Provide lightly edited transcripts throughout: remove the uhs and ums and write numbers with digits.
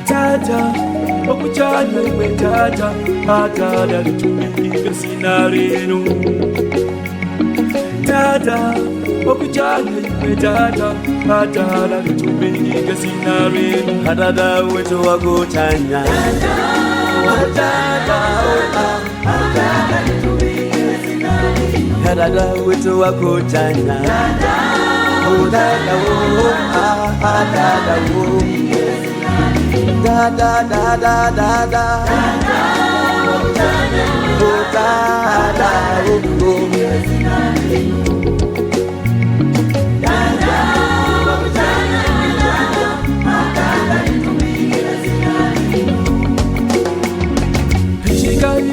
Tata, wakujana iwe tata, hata dalitumika sina reno. Tata, wakujana iwe tata, hata dalitumika sina reno. Hadada wetu wakutanya, hadada wetu wakutanya, hadada wo, da da da da da da,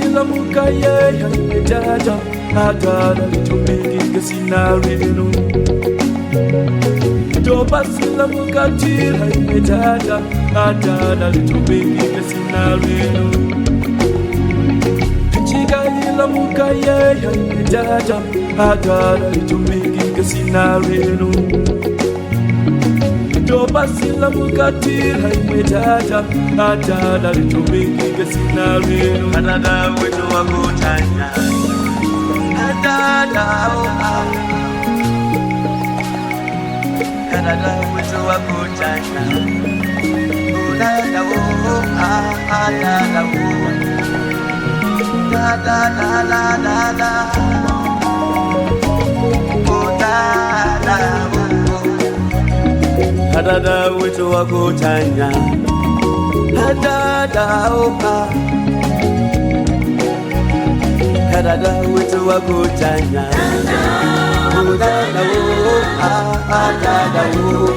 Ila mukaya ya tata, hata dalitumika sina reno. Toba sila mukatira ya tata, hata dalitumika sina reno. Ila mukaya ya tata, hata dalitumika sina reno. Toba sila mukatira ya tata, hata dalitumika sina reno. hadada wetu wakutanya, hadada wetu wakutanya, hadada wo, da da da da da da, hadada wetu wakutanya, hadada hadada wetu wakutanya, hadada wo, hadada wo,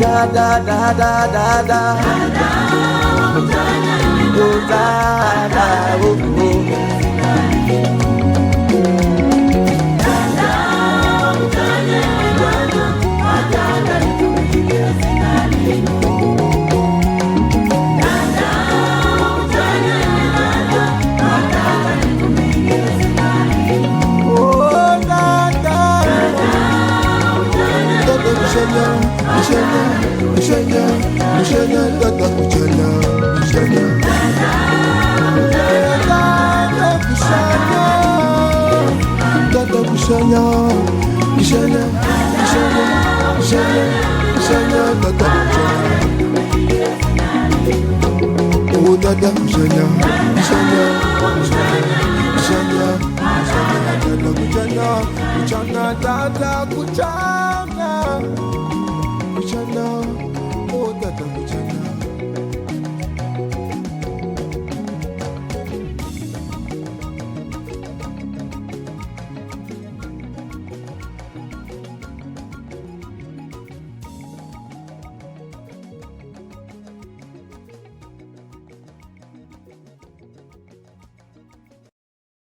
da da da da da da, hadada wo. Kuchana